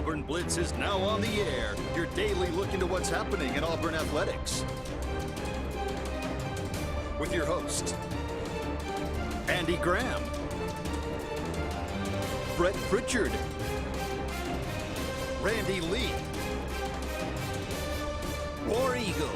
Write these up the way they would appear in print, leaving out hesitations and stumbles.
Auburn Blitz is now on the air. Your daily look into what's happening in Auburn athletics. With your host, Andy Graham, Brett Pritchard, Randy Lee, War Eagle.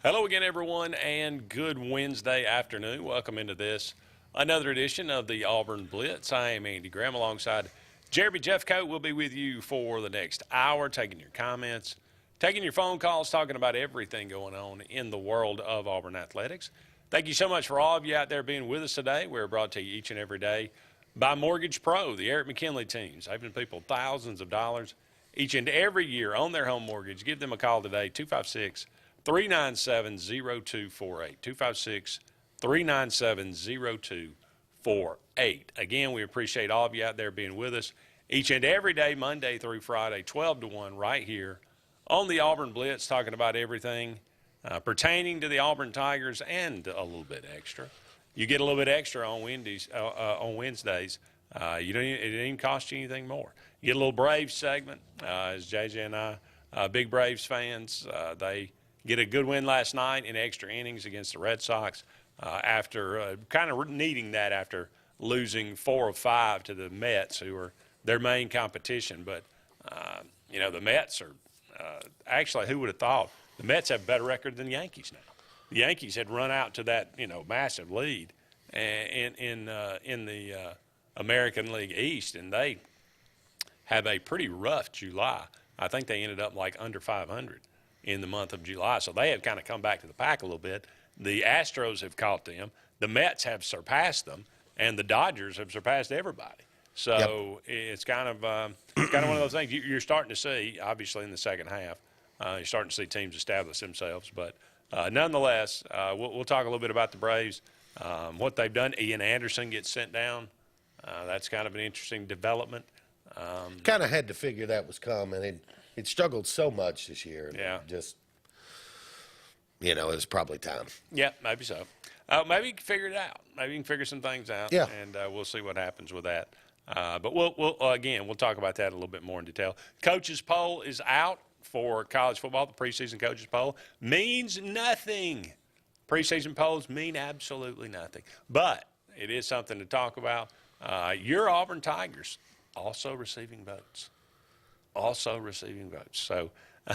Hello again, everyone, and good Wednesday afternoon. Welcome into this, another edition of the Auburn Blitz. I am Andy Graham alongside Jeremy Jeffcoat. We'll be with you for the next hour, taking your comments, taking your phone calls, talking about everything going on in the world of Auburn athletics. Thank you so much for all of you out there being with us today. We're brought to you each and every day by Mortgage Pro, the Eric McKinley team, saving people thousands of dollars each and every year on their home mortgage. Give them a call today, 256-397-0248, 256-397-0248. Again, we appreciate all of you out there being with us each and every day, Monday through Friday, 12 to 1, right here on the Auburn Blitz, talking about everything pertaining to the Auburn Tigers and a little bit extra. You get a little bit extra on Wednesdays. It don't even cost you anything more. You get a little Braves segment, as JJ and I, big Braves fans. They get a good win last night in extra innings against the Red Sox after kind of needing that after losing 4 of 5 to the Mets, who are their main competition. But, the Mets are actually, who would have thought, the Mets have a better record than the Yankees now. The Yankees had run out to that, massive lead in the American League East, and they have a pretty rough July. I think they ended up like under 500 in the month of July. So they have kind of come back to the pack a little bit. The Astros have caught them. The Mets have surpassed them, and the Dodgers have surpassed everybody. So it's kind of one of those things you're starting to see, obviously, in the second half. You're starting to see teams establish themselves. But nonetheless, we'll talk a little bit about the Braves, what they've done. Ian Anderson gets sent down. That's kind of an interesting development. Kind of had to figure that was coming. It struggled so much this year. Yeah. Just, it was probably time. Yeah, maybe so. Maybe you can figure it out. Maybe you can figure some things out. Yeah. And we'll see what happens with that. But we'll talk about that a little bit more in detail. Coaches poll is out for college football. The preseason coaches poll means nothing. Preseason polls mean absolutely nothing. But it is something to talk about. Your Auburn Tigers also receiving votes. So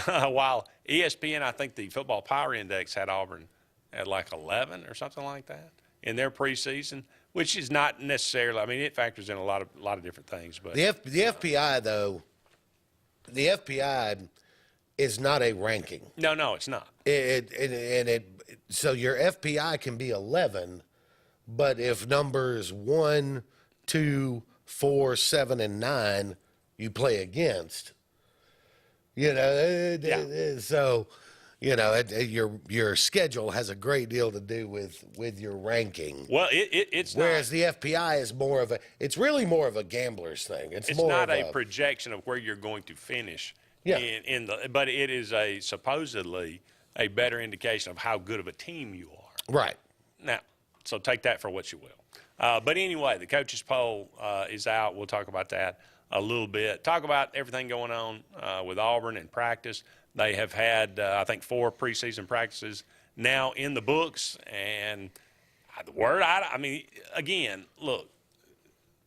while ESPN, I think the Football Power Index had Auburn at like 11 or something like that in their preseason, which is not necessarily. It factors in a lot of different things. But the FPI though, the FPI is not a ranking. No, it's not. So your FPI can be 11, but if numbers 1, 2, 4, 7, and 9 you play against, so your schedule has a great deal to do with your ranking. Well, it's whereas not, the FPI is it's really more of a gambler's thing. It's more not of a projection of where you're going to finish. Yeah. But it is supposedly a better indication of how good of a team you are. Right. Now, so take that for what you will. But anyway, the coaches poll is out. We'll talk about that a little bit. Talk about everything going on with Auburn in practice. They have had, I think, 4 preseason practices now in the books. And the word, again, look,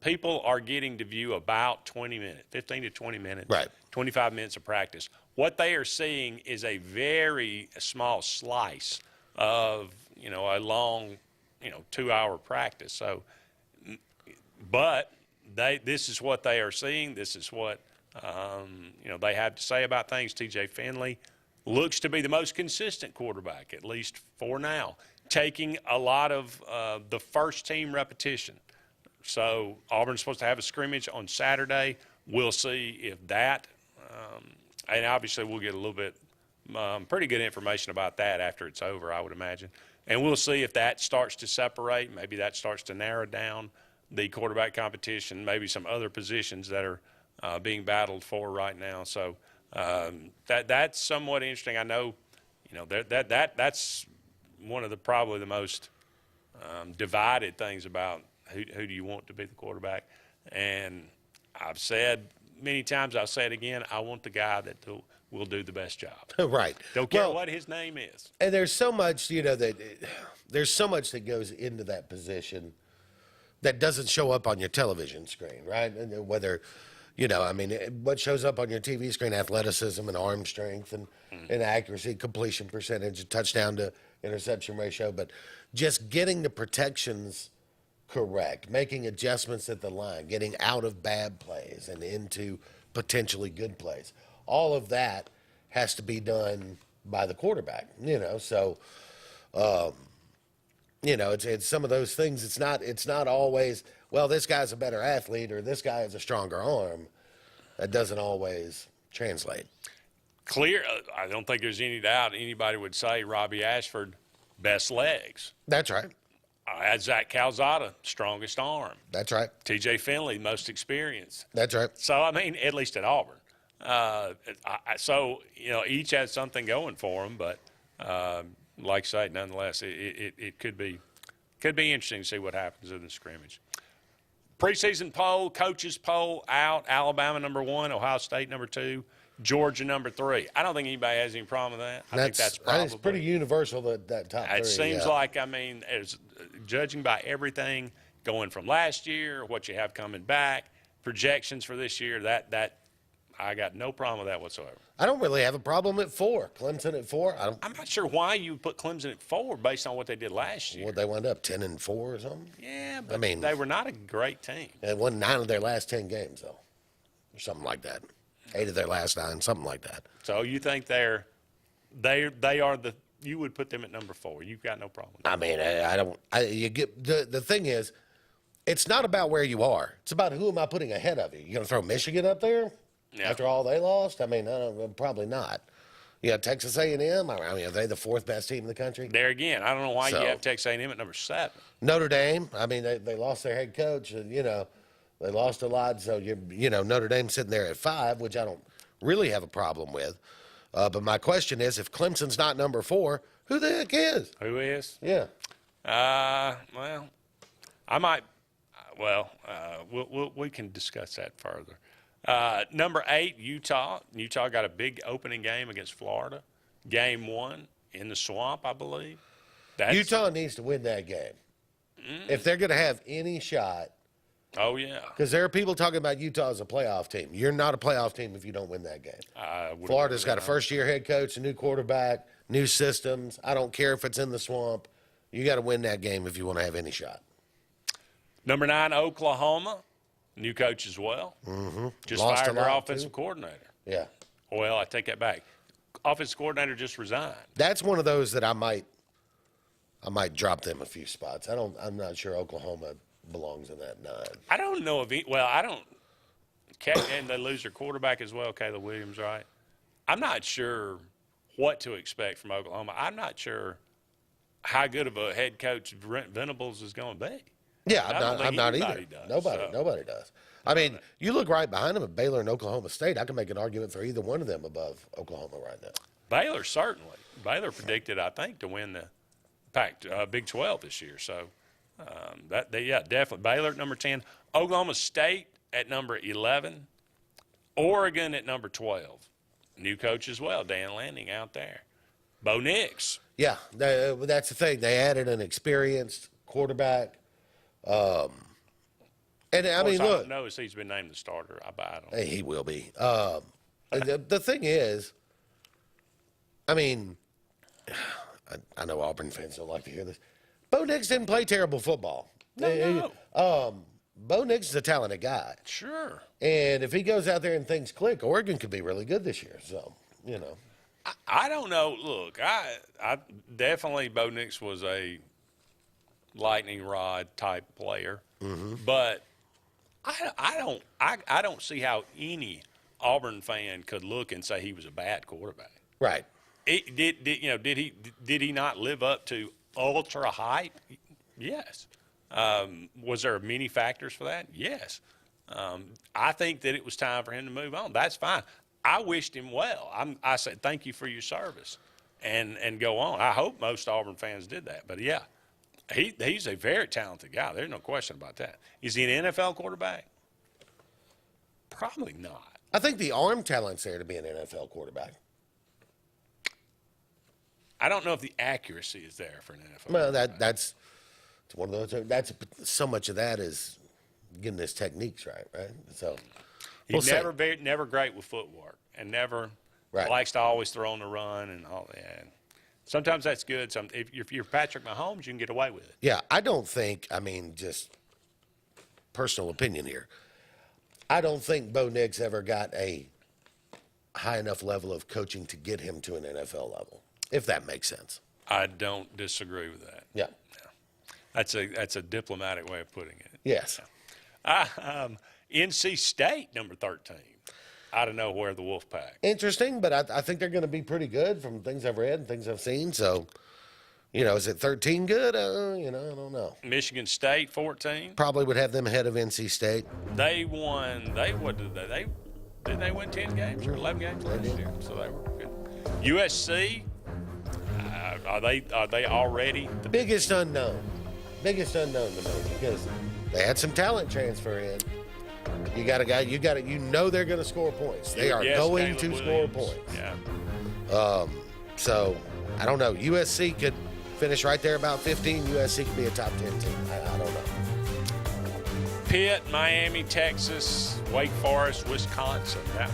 people are getting to view about 20 minutes, 15 to 20 minutes, right. 25 minutes of practice. What they are seeing is a very small slice of, a long, 2-hour practice. So, but this is what they are seeing. This is what, they have to say about things. TJ Finley looks to be the most consistent quarterback, at least for now, taking a lot of the first team repetition. So Auburn's supposed to have a scrimmage on Saturday. We'll see if that, and obviously we'll get a little bit, pretty good information about that after it's over, I would imagine. And we'll see if that starts to separate. Maybe that starts to narrow down the quarterback competition, maybe some other positions that are being battled for right now. So that's somewhat interesting. I know, that's one of the probably the most divided things about who do you want to be the quarterback. And I've said many times, I'll say it again, I want the guy that will do the best job. Right. Don't care what his name is. And there's so much, there's so much that goes into that position that doesn't show up on your television screen, right? And whether, what shows up on your TV screen, athleticism and arm strength and accuracy, completion percentage, touchdown to interception ratio, but just getting the protections correct, making adjustments at the line, getting out of bad plays and into potentially good plays. All of that has to be done by the quarterback, so it's some of those things. It's not always, well, this guy's a better athlete or this guy has a stronger arm. That doesn't always translate. I don't think there's any doubt anybody would say Robbie Ashford, best legs. That's right. I had Zach Calzada, strongest arm. That's right. TJ Finley, most experienced. That's right. So, at least at Auburn. Each has something going for them, but like I say, nonetheless, it could be interesting to see what happens in the scrimmage. Preseason poll, coaches poll out. Alabama number 1, Ohio State number 2, Georgia number 3. I don't think anybody has any problem with that. I think that's probably it's pretty universal that top 3. It seems like, as judging by everything going from last year, what you have coming back, projections for this year, that I got no problem with that whatsoever. I don't really have a problem at 4. Clemson at 4. I'm not sure why you put Clemson at 4 based on what they did last year. Well, they wound up 10-4 or something. Yeah, but they were not a great team. They won 9 of their last 10 games, though, or something like that. 8 of their last 9, something like that. So you think they are you would put them at number 4. You've got no problem with that. You get the thing is, it's not about where you are. It's about who am I putting ahead of you. You going to throw Michigan up there after all they lost? Probably not. Texas A&M. Are they the 4th best team in the country? There again, I don't know why you have Texas A&M at number 7. Notre Dame. They lost their head coach. And, they lost a lot. So Notre Dame sitting there at 5, which I don't really have a problem with. But my question is, if Clemson's not number 4, who the heck is? Who is? Yeah. Well, I might. Well, we can discuss that further. Number 8, Utah. Utah got a big opening game against Florida. Game 1 in the Swamp, I believe. Utah needs to win that game. If they're going to have any shot. Oh, yeah. Because there are people talking about Utah as a playoff team. You're not a playoff team if you don't win that game. Florida's got a first-year head coach, a new quarterback, new systems. I don't care if it's in the Swamp. You got to win that game if you want to have any shot. Number 9, Oklahoma. New coach as well. Mm-hmm. Just Lost fired their offensive coordinator. Yeah. Well, I take that back. Offensive coordinator just resigned. That's one of those that I might drop them a few spots. I'm not sure Oklahoma belongs in that 9. I don't know if and they lose their quarterback as well, Caleb Williams, right? I'm not sure what to expect from Oklahoma. I'm not sure how good of a head coach Brent Venables is going to be. Yeah, I'm not either. Nobody does. You look right behind them at Baylor and Oklahoma State. I can make an argument for either one of them above Oklahoma right now. Baylor, certainly. Baylor predicted, I think, to win the Big 12 this year. So, definitely. Baylor at number 10. Oklahoma State at number 11. Oregon at number 12. New coach as well, Dan Lanning out there. Bo Nix. Yeah, that's the thing. They added an experienced quarterback. Look. I know he's been named the starter. I don't. He will be. The thing is, I know Auburn fans don't like to hear this. Bo Nix didn't play terrible football. No. Bo Nix is a talented guy. Sure. And if he goes out there and things click, Oregon could be really good this year. So, I don't know. Look, I definitely Bo Nix was a lightning rod type player, but I don't see how any Auburn fan could look and say he was a bad quarterback. Right. Did he not live up to ultra hype? Yes. Was there many factors for that? Yes. I think that it was time for him to move on. That's fine. I wished him well. I said, thank you for your service. and go on. I hope most Auburn fans did that. But, yeah, he's a very talented guy. There's no question about that. Is he an NFL quarterback? Probably not. I think the arm talent's there to be an NFL quarterback. I don't know if the accuracy is there for an NFL. Well, that's one of those. That's so much of that is getting his techniques right? So he's never great with footwork, and never likes to always throw on the run and all that. Sometimes that's good. If you're Patrick Mahomes, you can get away with it. Yeah, I don't think. I mean, just personal opinion here. I don't think Bo Nix ever got a high enough level of coaching to get him to an NFL level, if that makes sense. I don't disagree with that. Yeah. That's a diplomatic way of putting it. Yes. NC State, number 13. Out of nowhere, the Wolfpack. Interesting, but I think they're going to be pretty good from things I've read and things I've seen. So, is it 13 good? I don't know. Michigan State, 14. Probably would have them ahead of NC State. They won. Didn't they win 10 games or 11 games last year? So they were good. USC, are they already the biggest unknown? Biggest unknown to me because they had some talent transfer in. You got a guy. They're going to score points. They are going to score points. Yeah. So I don't know. USC could finish right there about 15. USC could be a top 10 team. I don't know. Pitt, Miami, Texas, Wake Forest, Wisconsin. That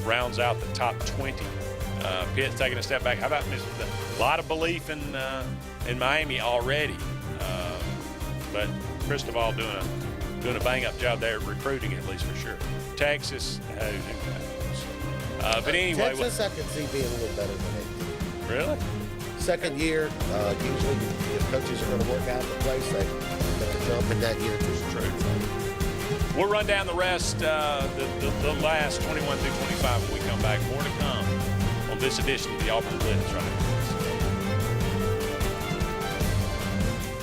rounds out the top 20. Pitt's taking a step back. How about a lot of belief in Miami already, but Cristobal doing a bang-up job there, recruiting at least for sure. Texas, but anyway. Texas, I could see being a little better than 18. Really? Second year, usually if coaches are going to work out the place, they make a jump in that year. True. We'll run down the rest, the last 21 through 25 when we come back. More to come on this edition of the Auburn Blitz right now.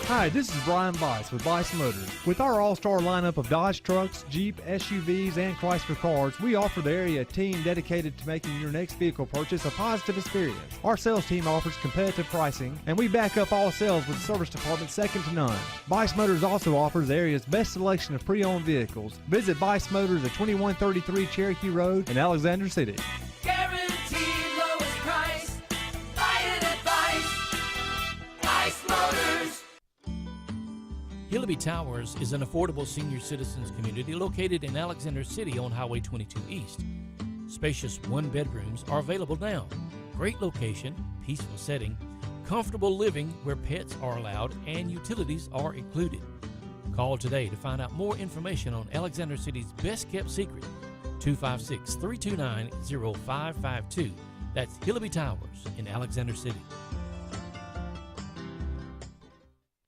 Hi, this is Brian Bice with Bice Motors. With our all-star lineup of Dodge trucks, Jeep, SUVs, and Chrysler cars, we offer the area a team dedicated to making your next vehicle purchase a positive experience. Our sales team offers competitive pricing, and we back up all sales with a service department second to none. Bice Motors also offers the area's best selection of pre-owned vehicles. Visit Bice Motors at 2133 Cherokee Road in Alexander City. Guaranteed lowest price. Buy it at Bice Motors. Hillaby Towers is an affordable senior citizens community located in Alexander City on Highway 22 East. Spacious one-bedrooms are available now. Great location, peaceful setting, comfortable living where pets are allowed and utilities are included. Call today to find out more information on Alexander City's best-kept secret, 256-329-0552. That's Hillaby Towers in Alexander City.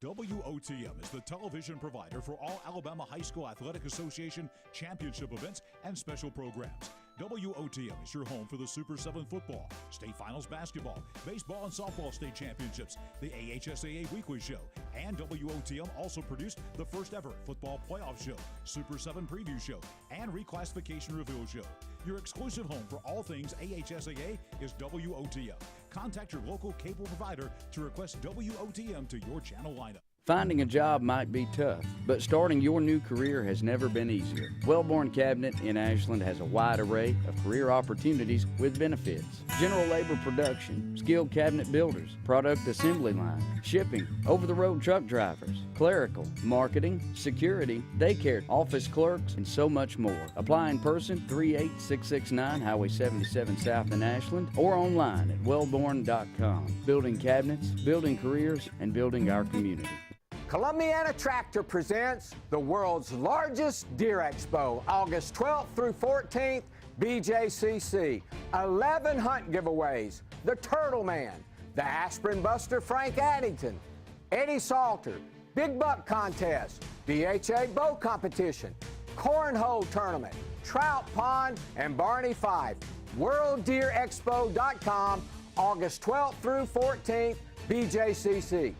WOTM is the television provider for all Alabama High School Athletic Association championship events and special programs. WOTM is your home for the Super 7 football, state finals basketball, baseball and softball state championships, the AHSAA weekly show, and WOTM also produced the first ever football playoff show, Super 7 preview show, and reclassification reveal show. Your exclusive home for all things AHSAA is WOTM. Contact your local cable provider to request WOTM to your channel lineup. Finding a job might be tough, but starting your new career has never been easier. Wellborn Cabinet in Ashland has a wide array of career opportunities with benefits. General labor production, skilled cabinet builders, product assembly line, shipping, over-the-road truck drivers, clerical, marketing, security, daycare, office clerks, and so much more. Apply in person, 38669 Highway 77 South in Ashland, or online at wellborn.com. Building cabinets, building careers, and building our community. Columbiana Tractor presents the world's largest deer expo, August 12th through 14th, BJCC. 11 hunt giveaways, the Turtle Man, the Aspirin Buster Frank Addington, Eddie Salter, Big Buck Contest, DHA Bow Competition, Cornhole Tournament, Trout Pond, and Barney Fife. WorldDeerExpo.com, August 12th through 14th, BJCC.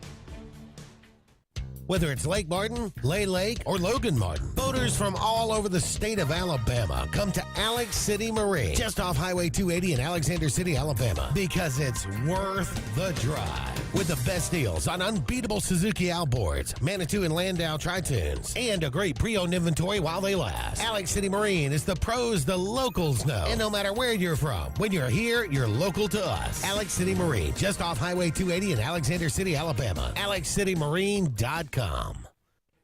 Whether it's Lake Martin, Lay Lake, or Logan Martin, boaters from all over the state of Alabama come to Alex City Marine, just off Highway 280 in Alexander City, Alabama, because it's worth the drive. With the best deals on unbeatable Suzuki outboards, Manitou and Landau Tritoons, and a great pre-owned inventory while they last. Alex City Marine is the pros the locals know. And no matter where you're from, when you're here, you're local to us. Alex City Marine, just off Highway 280 in Alexander City, Alabama. AlexCityMarine.com.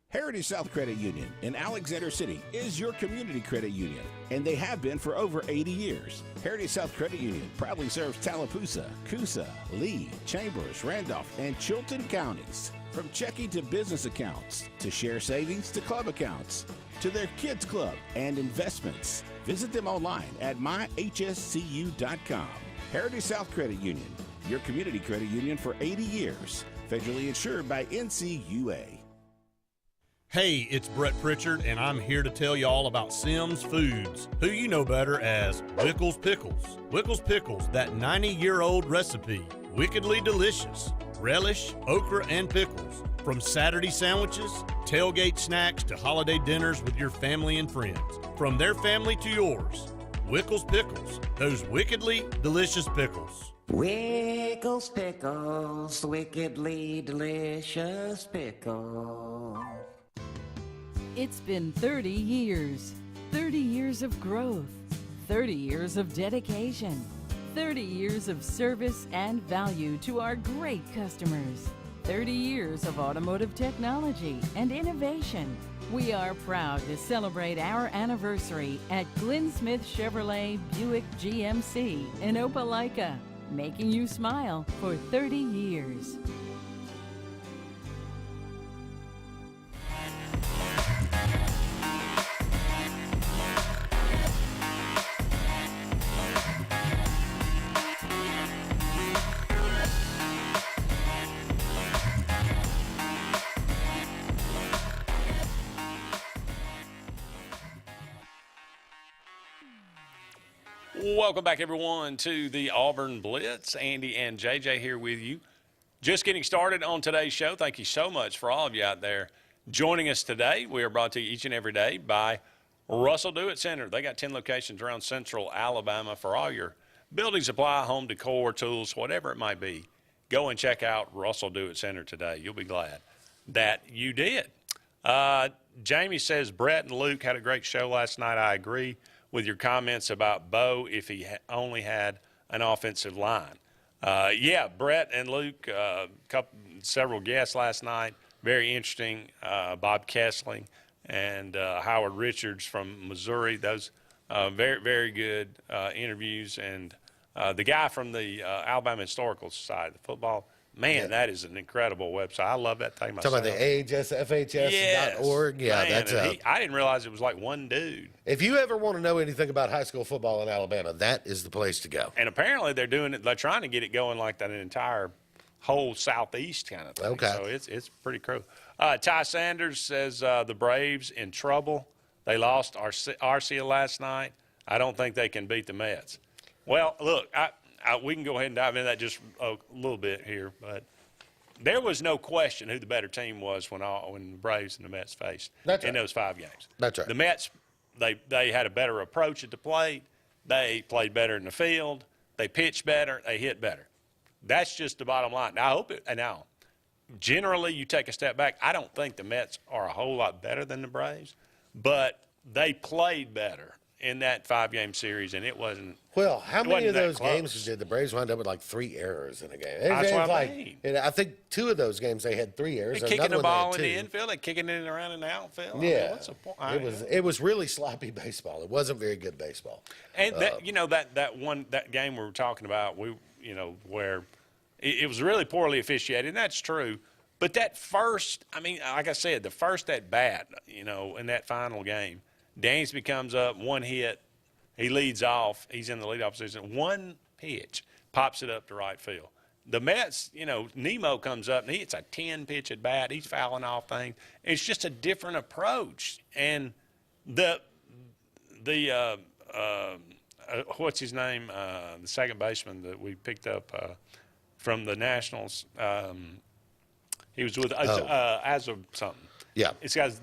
Heritage South Credit Union in Alexander City is your community credit union, and they have been for over 80 years. Heritage South Credit Union proudly serves Tallapoosa, Coosa, Lee, Chambers, Randolph, and Chilton counties. From checking to business accounts, to share savings to club accounts, to their kids club and investments. Visit them online at myhscu.com. Heritage South Credit Union, your community credit union for 80 years. Federally insured by NCUA. Hey, it's Brett Pritchard, and I'm here to tell you all about Sims Foods, who you know better as Wickles Pickles. Wickles Pickles, that 90-year-old recipe, wickedly delicious. Relish, okra, and pickles. From Saturday sandwiches, tailgate snacks, to holiday dinners with your family and friends. From their family to yours, Wickles Pickles, those wickedly delicious pickles. Wickles Pickles, wickedly delicious pickles. It's been 30 years. 30 years of growth. 30 years of dedication. 30 years of service and value to our great customers. 30 years of automotive technology and innovation. We are proud to celebrate our anniversary at Glenn Smith Chevrolet Buick GMC in Opelika, making you smile for 30 years. Welcome back, everyone, to the Auburn Blitz. Andy and JJ here with you. Just getting started on today's show. Thank you so much for all of you out there joining us today. We are brought to you each and every day by Russell Do-It Center. They got 10 locations around central Alabama for all your building supply, home decor, tools, whatever it might be. Go and check out Russell Do-It Center today. You'll be glad that you did. Jamie says Brett and Luke had a great show last night. I agree with your comments about Bo if he only had an offensive line. Yeah, Brett and Luke, several guests last night, very interesting. Bob Kessling and Howard Richards from Missouri, those very, very good interviews. And the guy from the Alabama Historical Society, the football, man, that is an incredible website. I love that thing myself. Talking about the AHSFHS.org. Yes, Yeah, man, that's I didn't realize it was like one dude. If you ever want to know anything about high school football in Alabama, that is the place to go. And apparently they're doing it. They're trying to get it going like that entire whole southeast kind of thing. Okay. So it's pretty cool. Ty Sanders says the Braves in trouble. They lost Arcia last night. I don't think they can beat the Mets. Well, look, we can go ahead and dive into that just a little bit here, but there was no question who the better team was when the Braves and the Mets faced in those 5 games. That's right. The Mets, they had a better approach at the plate. They played better in the field. They pitched better. They hit better. That's just the bottom line. Now, generally, you take a step back. I don't think the Mets are a whole lot better than the Braves, but they played better in that 5-game series, and it wasn't. Well, how many of those close. games did the Braves wind up with like 3 errors in a game? That's what I mean. And I think 2 of those games they had 3 errors. They're kicking Another the ball one in they the had 2. infield and kicking it around in the outfield. Yeah, I mean, what's the point? It was really sloppy baseball. It wasn't very good baseball. And that game we were talking about, where it was really poorly officiated, and that's true. But that first, like I said, the first at bat, in that final game, Dansby comes up, 1 hit, he leads off, he's in the leadoff position, 1 pitch, pops it up to right field. The Mets, Nemo comes up and he hits a 10-pitch at bat, he's fouling off things. It's just a different approach. And the what's his name, the second baseman that we picked up from the Nationals, He was with as of something. Yeah.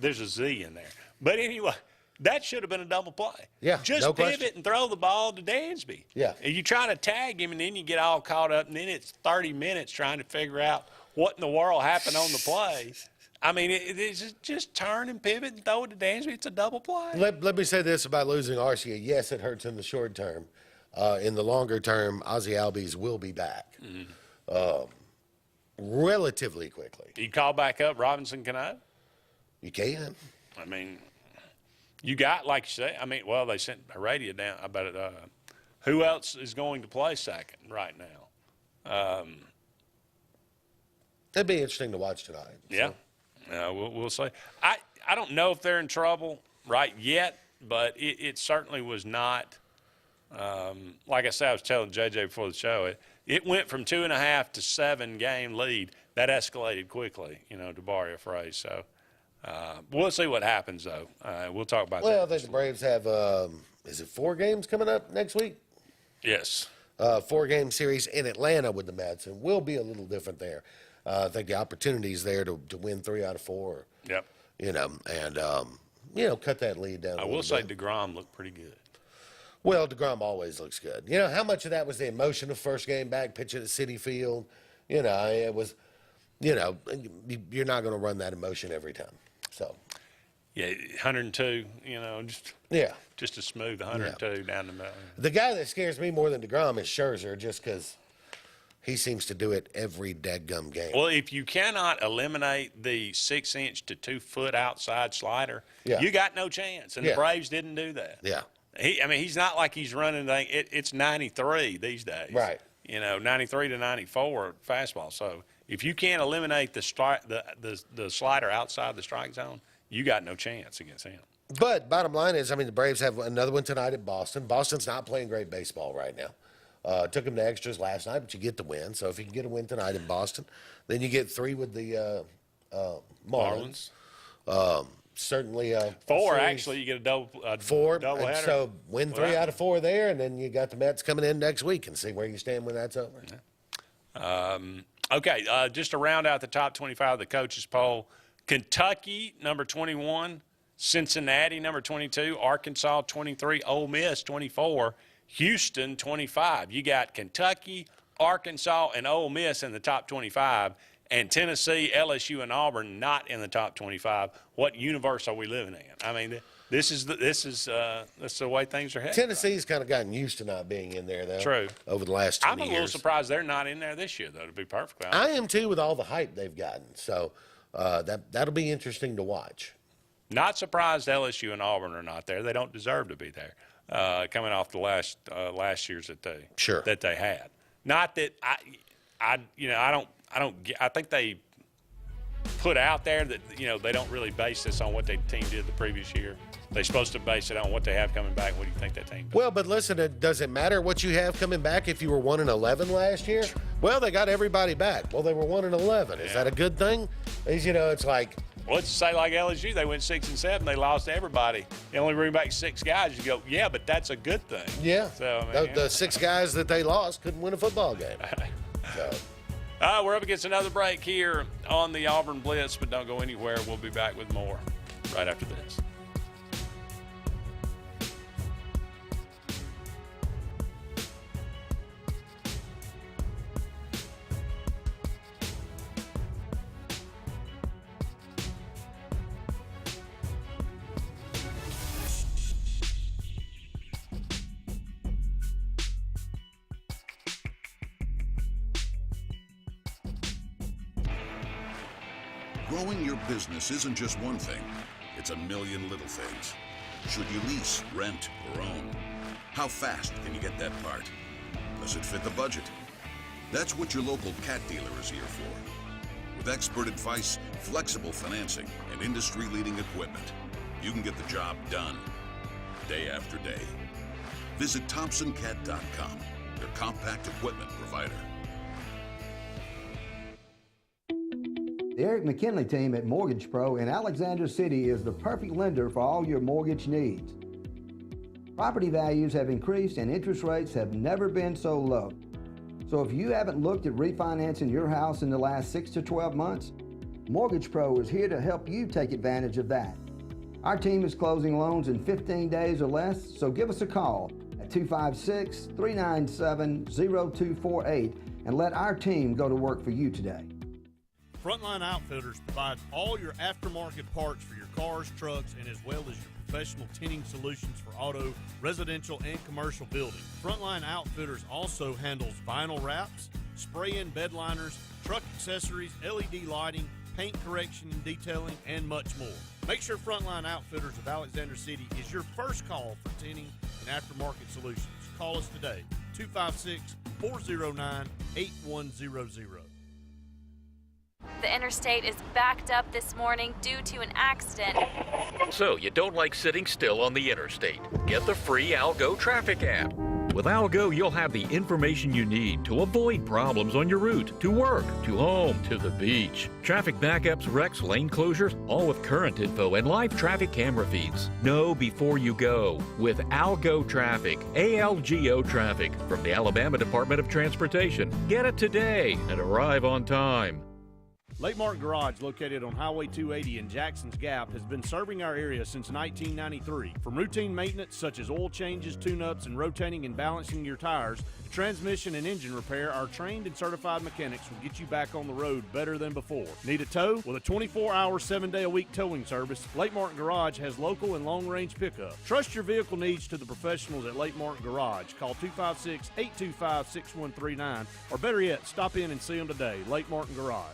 There's a Z in there. But anyway, that should have been a double play. Yeah, Just no pivot question. and throw the ball to Dansby. Yeah. And you try to tag him, and then you get all caught up, and then it's 30 minutes trying to figure out what in the world happened on the play. I mean, it's just turn and pivot and throw it to Dansby. It's a double play. Let me say this about losing Arcia. Yes, it hurts in the short term. In the longer term, Ozzie Albies will be back relatively quickly. You call back up Robinson Cano? You can. I mean, you got, like you say, well, they sent Heredia down. I bet who else is going to play second right now? It'd be interesting to watch tonight. Yeah. We'll see. I don't know if they're in trouble right yet, but it certainly was not. Like I said, I was telling JJ before the show, it went from 2.5 to 7 game lead. That escalated quickly, to Barria Frey. So we'll see what happens, though. We'll talk about that. Well, I think the Braves have, is it 4 games coming up next week? Yes. 4-game series in Atlanta with the Mets, and will be a little different there. I think the opportunity's there to win 3 out of 4. Yep. And cut that lead down. I will say DeGrom looked pretty good. Well, DeGrom always looks good. How much of that was the emotion of first game back, pitching at Citi Field? It was, you're not going to run that emotion every time. So. Yeah, 102, just a smooth 102 down the middle. The guy that scares me more than DeGrom is Scherzer, just because he seems to do it every dadgum game. Well, if you cannot eliminate the 6-inch to 2-foot outside slider, you got no chance. And the Braves didn't do that. Yeah. He's not like he's running it's 93 these days. Right. 93 to 94 fastball. So if you can't eliminate the slider outside the strike zone, you got no chance against him. But bottom line is, the Braves have another one tonight at Boston. Boston's not playing great baseball right now. Took them to extras last night, but you get the win. So if you can get a win tonight in Boston, then you get 3 with the Marlins. Certainly 4, actually. You get a double 4. Double header. So win 3 out of 4 there, and then you got the Mets coming in next week and see where you stand when that's over. Okay, just to round out the top 25 of the coaches poll, Kentucky, number 21, Cincinnati, number 22, Arkansas, 23, Ole Miss, 24, Houston, 25. You got Kentucky, Arkansas, and Ole Miss in the top 25, and Tennessee, LSU, and Auburn not in the top 25. What universe are we living in? This is the way things are headed. Tennessee's kind of gotten used to not being in there, though. True. Over the last 20 years. I'm a little surprised they're not in there this year, though, to be perfectly honest. I am, too, with all the hype they've gotten. So that'll be interesting to watch. Not surprised LSU and Auburn are not there. They don't deserve to be there, coming off the last years that they had. Not that I think they put out there that they don't really base this on what their team did the previous year. They're supposed to base it on what they have coming back. What do you think that team does? Well, but listen, does it matter what you have coming back if you were 1-11 last year? Well, they got everybody back. Well, they were 1-11. Is that a good thing? It's like. Well, let's say like LSU, they went 6-7. They lost everybody. They only bring back 6 guys. You go, yeah, but that's a good thing. Yeah. So the 6 guys that they lost couldn't win a football game. So. We're up against another break here on the Auburn Blitz, but don't go anywhere. We'll be back with more right after this. Growing your business isn't just one thing, it's a million little things. Should you lease, rent, or own? How fast can you get that part? Does it fit the budget? That's what your local cat dealer is here for. With expert advice, flexible financing, and industry-leading equipment, you can get the job done, day after day. Visit ThompsonCat.com, your compact equipment provider. The Eric McKinley team at Mortgage Pro in Alexander City is the perfect lender for all your mortgage needs. Property values have increased and interest rates have never been so low. So if you haven't looked at refinancing your house in the last 6 to 12 months, Mortgage Pro is here to help you take advantage of that. Our team is closing loans in 15 days or less, so give us a call at 256-397-0248 and let our team go to work for you today. Frontline Outfitters provides all your aftermarket parts for your cars, trucks, and as well as your professional tinting solutions for auto, residential, and commercial buildings. Frontline Outfitters also handles vinyl wraps, spray-in bed liners, truck accessories, LED lighting, paint correction and detailing, and much more. Make sure Frontline Outfitters of Alexander City is your first call for tinting and aftermarket solutions. Call us today, 256-409-8100. The interstate is backed up this morning due to an accident. So you don't like sitting still on the interstate? Get the free Algo traffic app. With Algo, you'll have the information you need to avoid problems on your route, to work, to home, to the beach. Traffic backups, wrecks, lane closures, all with current info and live traffic camera feeds. Know before you go with Algo Traffic, ALGO Traffic from the Alabama Department of Transportation. Get it today and arrive on time. Lake Martin Garage, located on Highway 280 in Jackson's Gap, has been serving our area since 1993. From routine maintenance such as oil changes, tune-ups, and rotating and balancing your tires, to transmission and engine repair, our trained and certified mechanics will get you back on the road better than before. Need a tow? With a 24-hour, 7-day-a-week towing service, Lake Martin Garage has local and long-range pickup. Trust your vehicle needs to the professionals at Lake Martin Garage. Call 256-825-6139, or better yet, stop in and see them today. Lake Martin Garage.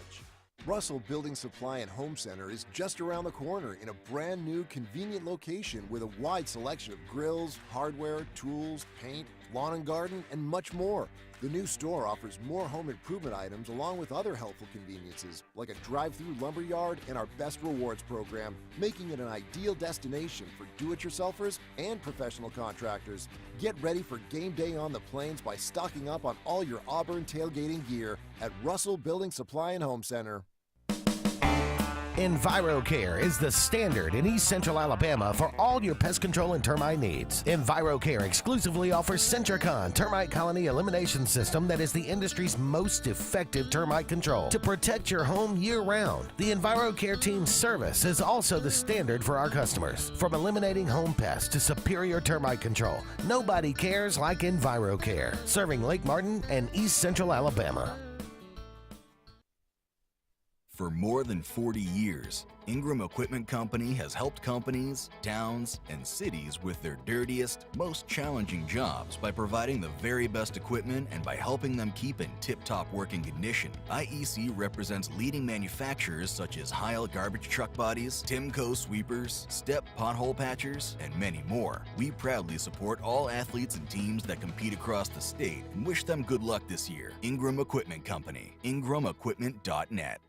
Russell Building Supply and Home Center is just around the corner in a brand new, convenient location with a wide selection of grills, hardware, tools, paint, lawn and garden, and much more. The new store offers more home improvement items along with other helpful conveniences like a drive-through lumber yard and our Best Rewards program, making it an ideal destination for do-it-yourselfers and professional contractors. Get ready for game day on the plains by stocking up on all your Auburn tailgating gear at Russell Building Supply and Home Center. EnviroCare is the standard in East Central Alabama for all your pest control and termite needs. EnviroCare exclusively offers Centricon termite colony elimination system that is the industry's most effective termite control to protect your home year-round. The EnviroCare team's service is also the standard for our customers. From eliminating home pests to superior termite control, nobody cares like EnviroCare, serving Lake Martin and East Central Alabama. For more than 40 years, Ingram Equipment Company has helped companies, towns, and cities with their dirtiest, most challenging jobs by providing the very best equipment and by helping them keep in tip-top working condition. IEC represents leading manufacturers such as Heil garbage truck bodies, Timco sweepers, Step pothole patchers, and many more. We proudly support all athletes and teams that compete across the state and wish them good luck this year. Ingram Equipment Company, ingramequipment.net.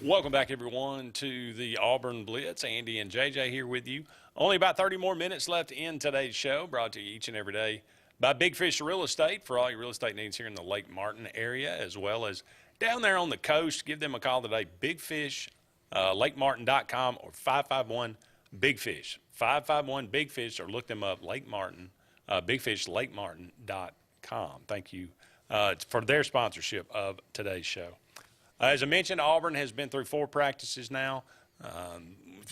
Welcome back, everyone, to the Auburn Blitz. Andy and JJ here with you. Only about 30 more minutes left in today's show, brought to you each and every day by Big Fish Real Estate for all your real estate needs here in the Lake Martin area, as well as down there on the coast. Give them a call today, Big Fish, LakeMartin.com or 551-BIG-FISH. 551-BIG-FISH, or look them up, Lake Martin, BigFishLakeMartin.com. Thank you for their sponsorship of today's show. As I mentioned, Auburn has been through 4 practices now.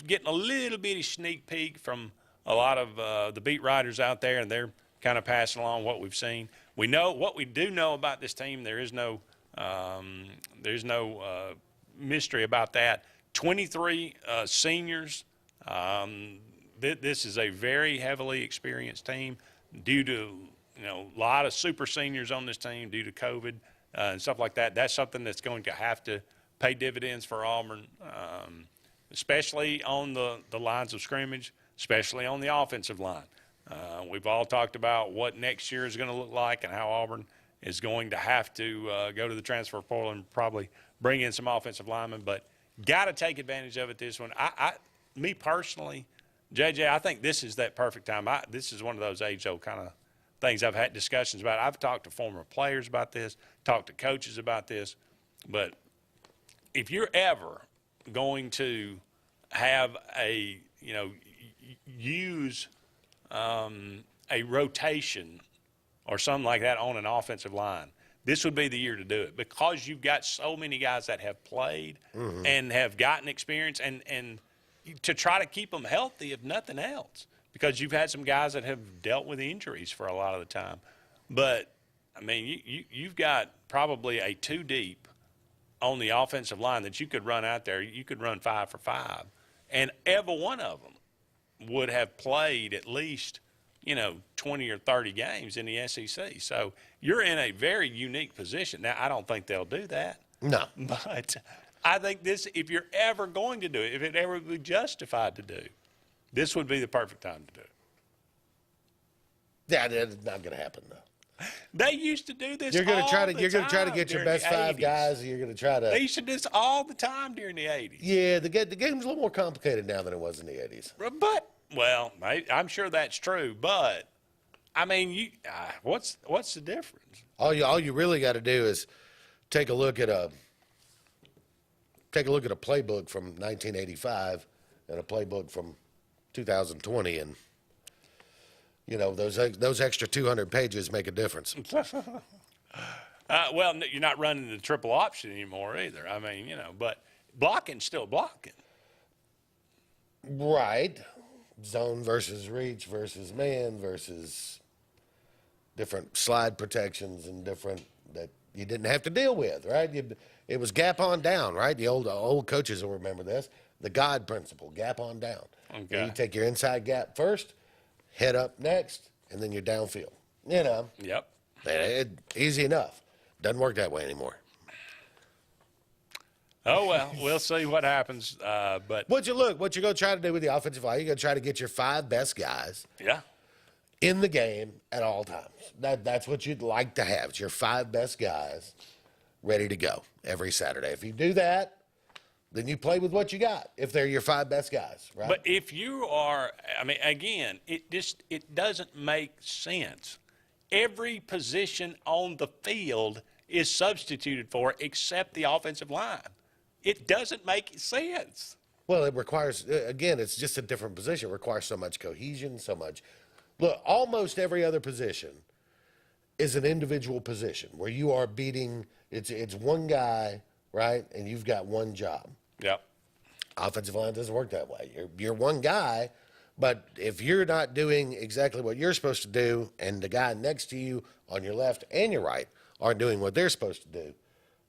Getting a little bitty sneak peek from a lot of the beat writers out there, and they're kind of passing along what we've seen. We know what we do know about this team. There's no mystery about that. 23 seniors. This is a very heavily experienced team due to a lot of super seniors on this team due to COVID. And stuff like that. That's something that's going to have to pay dividends for Auburn, especially on the lines of scrimmage, especially on the offensive line. We've all talked about what next year is going to look like and how Auburn is going to have to go to the transfer portal and probably bring in some offensive linemen. But got to take advantage of it this one. Me personally, JJ, I think this is that perfect time. This is one of those age-old kind of things I've had discussions about. I've talked to former players about this, talked to coaches about this, but if you're ever going to have a, use a rotation or something like that on an offensive line, this would be the year to do it, because you've got so many guys that have played and have gotten experience, and to try to keep them healthy, if nothing else, because you've had some guys that have dealt with injuries for a lot of the time. But, I mean, you've got probably a 2 deep on the offensive line that you could run out there. You could run 5 for 5, and every one of them would have played at least, 20 or 30 games in the SEC. So you're in a very unique position. Now, I don't think they'll do that. No. But I think this, if you're ever going to do it, if it ever would be justified to do, this would be the perfect time to do it. Yeah, that's not going to happen, though. They used to do this. You're going to try to get get your best 5 guys, and you're going to try to. They used to do this all the time during the 80s. Yeah, the game's a little more complicated now than it was in the 80s. But, well, I'm sure that's true. But, I mean, what's the difference? All you really got to do is take a look at a playbook from 1985 and a playbook from 2020, and those extra 200 pages make a difference. Well, you're not running the triple option anymore either. I mean, but blocking's still blocking. Right. Zone versus reach versus man versus different slide protections and different that you didn't have to deal with, right? It was gap on down, right? The old coaches will remember this. The God principle, gap on down. Okay. You take your inside gap first, head up next, and then you're downfield. Yep. Easy enough. Doesn't work that way anymore. Oh, well, we'll see what happens. But what you're going to try to do with the offensive line, you're going to try to get your 5 best guys in the game at all times. That's what you'd like to have. It's your 5 best guys ready to go every Saturday. If you do that, then you play with what you got, if they're your 5 best guys, right? But if you are, I mean, again, it doesn't make sense. Every position on the field is substituted for except the offensive line. It doesn't make sense. Well, it requires, again, it's just a different position. It requires so much cohesion, so much. Look, almost every other position is an individual position where you are beating, it's one guy, right, and you've got one job. Yep. Offensive line doesn't work that way. You're one guy, but if you're not doing exactly what you're supposed to do, and the guy next to you on your left and your right aren't doing what they're supposed to do,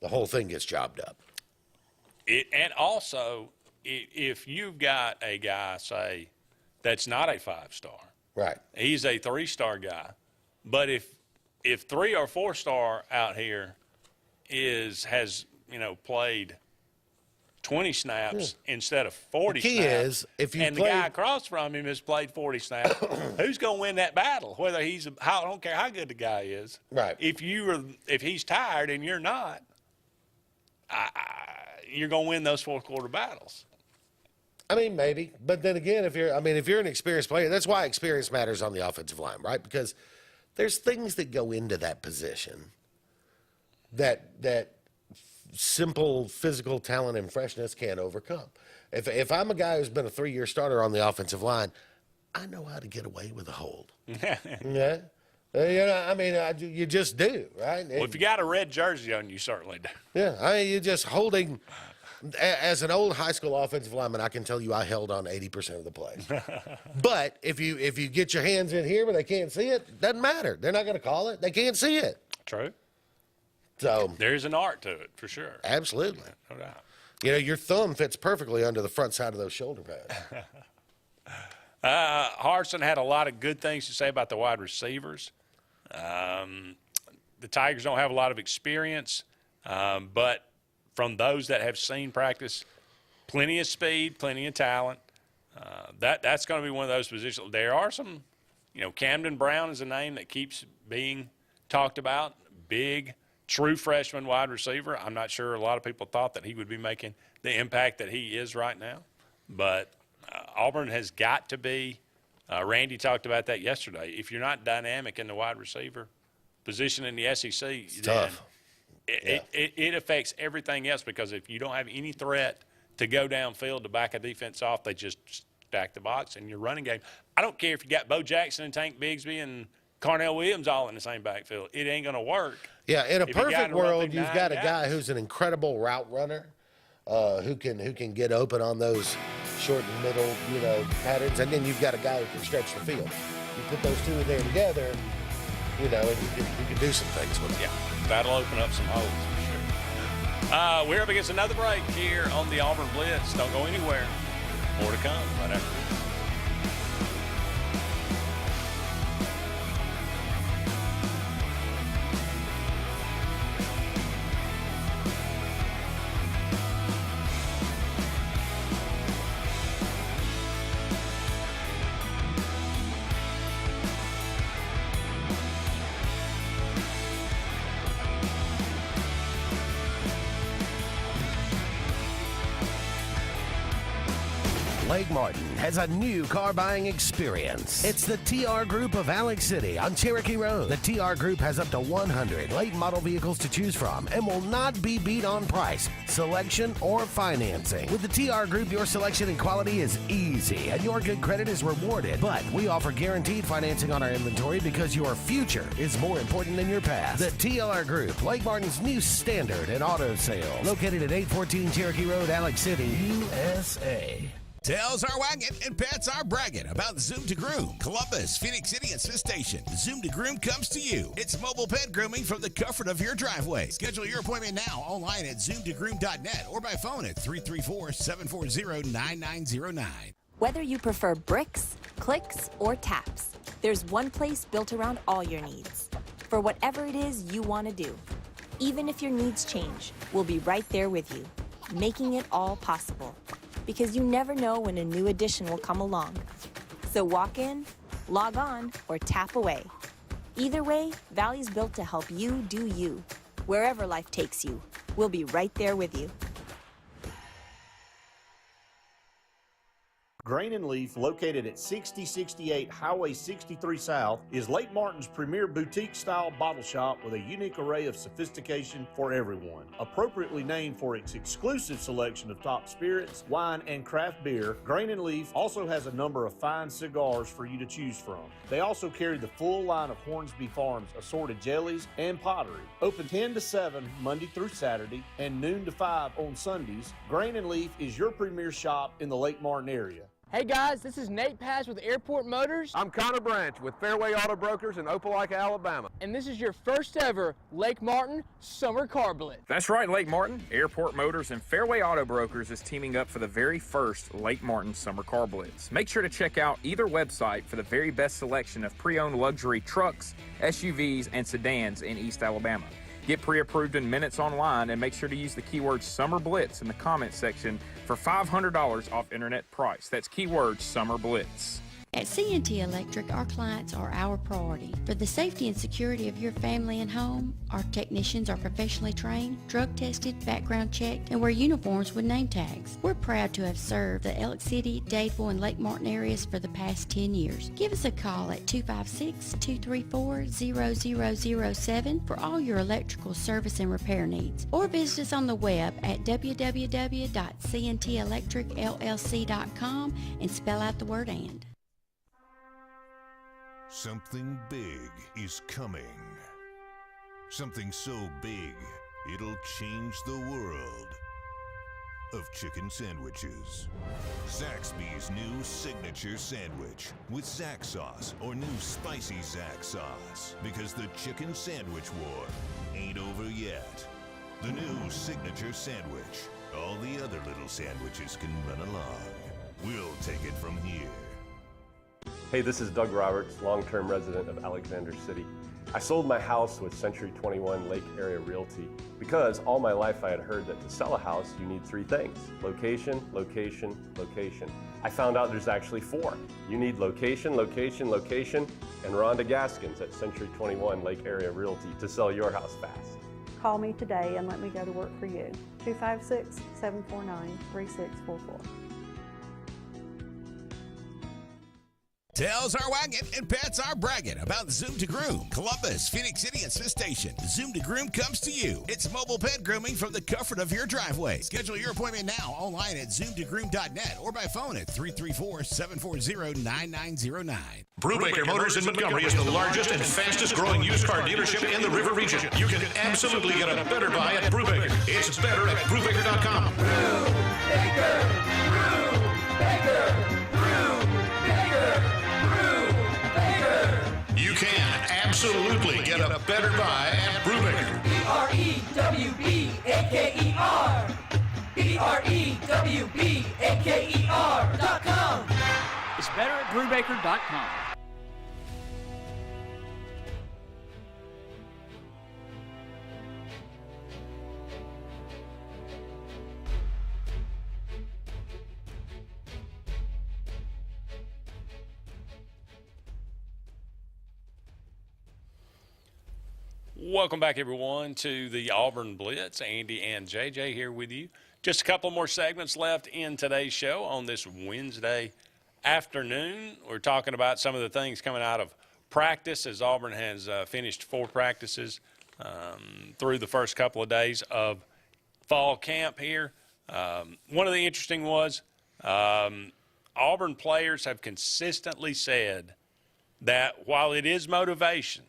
the whole thing gets jobbed up. And also, if you've got a guy, say, that's not a 5-star, right? He's a 3-star guy, but if 3 or 4-star out here has played 20 snaps instead of 40 the key snaps, is, if you and the guy across from him has played 40 snaps, who's going to win that battle? Whether I don't care how good the guy is. Right. If he's tired and you're not, you're going to win those 4th-quarter battles. I mean, maybe, but then again, if you're an experienced player, that's why experience matters on the offensive line, right? Because there's things that go into that position that simple physical talent and freshness can't overcome. If I'm a guy who's been a 3-year starter on the offensive line, I know how to get away with a hold. Yeah. You just do, right? Well, if you got a red jersey on, you certainly do. Yeah, you're just holding. As an old high school offensive lineman, I can tell you I held on 80% of the plays. But if you get your hands in here where they can't see it, doesn't matter. They're not going to call it. They can't see it. True. So there's an art to it for sure. Absolutely. No doubt. Your thumb fits perfectly under the front side of those shoulder pads. Harson had a lot of good things to say about the wide receivers. The Tigers don't have a lot of experience, but from those that have seen practice, plenty of speed, plenty of talent. That's going to be one of those positions. There are some, Camden Brown is a name that keeps being talked about. Big, true freshman wide receiver. I'm not sure a lot of people thought that he would be making the impact that he is right now. But Auburn has got to be Randy talked about that yesterday. If you're not dynamic in the wide receiver position in the SEC, It's tough. It affects everything else, because if you don't have any threat to go downfield to back a defense off, they just stack the box in your running game. I don't care if you got Bo Jackson and Tank Bigsby and Carnell Williams all in the same backfield. It ain't going to work. Yeah, in a If you perfect gotta run world, through you've 9 got a guys. guy who's an incredible route runner, who can get open on those short and middle, patterns, and then you've got a guy who can stretch the field. You put those two in there together, and you can do some things with them. Yeah, that'll open up some holes for sure. We're up against another break here on the Auburn Blitz. Don't go anywhere. More to come right after this. Lake Martin has a new car buying experience. It's the TR Group of Alex City on Cherokee Road. The TR Group has up to 100 late model vehicles to choose from and will not be beat on price, selection, or financing. With the TR Group, your selection and quality is easy and your good credit is rewarded. But we offer guaranteed financing on our inventory because your future is more important than your past. The TR Group, Lake Martin's new standard in auto sales. Located at 814 Cherokee Road, Alex City, USA. Tails are wagging and pets are bragging about Zoom to Groom. Columbus, Phoenix City, and Smith Station. Zoom to Groom comes to you. It's mobile pet grooming from the comfort of your driveway. Schedule your appointment now online at zoomtogroom.net or by phone at 334-740-9909. Whether you prefer bricks, clicks, or taps, there's one place built around all your needs. For whatever it is you want to do. Even if your needs change, we'll be right there with you, making it all possible. Because you never know when a new addition will come along. So walk in, log on, or tap away. Either way, Valley's built to help you do you. Wherever life takes you, we'll be right there with you. Grain and Leaf, located at 6068 Highway 63 South, is Lake Martin's premier boutique-style bottle shop with a unique array of sophistication for everyone. Appropriately named for its exclusive selection of top spirits, wine, and craft beer, Grain and Leaf also has a number of fine cigars for you to choose from. They also carry the full line of Hornsby Farms assorted jellies and pottery. Open 10 to 7 Monday through Saturday and noon to 5 on Sundays, Grain and Leaf is your premier shop in the Lake Martin area. Hey guys, this is Nate Paz with Airport Motors. I'm Connor Branch with Fairway Auto Brokers in Opelika, Alabama. And this is your first ever Lake Martin Summer Car Blitz. That's right, Lake Martin. Airport Motors and Fairway Auto Brokers is teaming up for the very first Lake Martin Summer Car Blitz. Make sure to check out either website for the very best selection of pre-owned luxury trucks, SUVs, and sedans in East Alabama. Get pre-approved in minutes online and make sure to use the keyword Summer Blitz in the comments section for $500 off internet price. That's keyword Summer Blitz. At C&T Electric, our clients are our priority. For the safety and security of your family and home, our technicians are professionally trained, drug tested, background checked, and wear uniforms with name tags. We're proud to have served the Elk City, Dadeville, and Lake Martin areas for the past 10 years. Give us a call at 256-234-0007 for all your electrical service and repair needs, or visit us on the web at www.cntelectricllc.com and spell out the word "and." Something big is coming. Something so big, it'll change the world of chicken sandwiches. Zaxby's new signature sandwich with Zax sauce or new spicy Zax sauce. Because the chicken sandwich war ain't over yet. The new signature sandwich. All the other little sandwiches can run along. We'll take it from here. Hey, this is Doug Roberts, long-term resident of Alexander City. I sold my house with Century 21 Lake Area Realty because all my life I had heard that to sell a house you need 3 things: location, location, location. I found out there's actually 4. You need location, location, location, and Rhonda Gaskins at Century 21 Lake Area Realty to sell your house fast. Call me today and let me go to work for you. 256-749-3644. Tails are wagging and pets are bragging about Zoom to Groom. Columbus, Phoenix City, and Smith Station. Zoom to Groom comes to you. It's mobile pet grooming from the comfort of your driveway. Schedule your appointment now online at zoomtogroom.net or by phone at 334-740-9909. Brubaker Motors in Montgomery is the largest and fastest growing used car dealership in the River Region. You can absolutely get a better buy at Brubaker. It's better at Brubaker.com. Brubaker, Brubaker, Brubaker. You can absolutely get a better buy at Brubaker. BREWBAKER. BREWBAKER.com. It's better at Brubaker.com. Welcome back, everyone, to the Auburn Blitz. Andy and JJ here with you. Just a couple more segments left in today's show on this Wednesday afternoon. We're talking about some of the things coming out of practice as Auburn has finished 4 practices through the first couple of days of fall camp here. One of the interesting was Auburn players have consistently said that while it is motivation,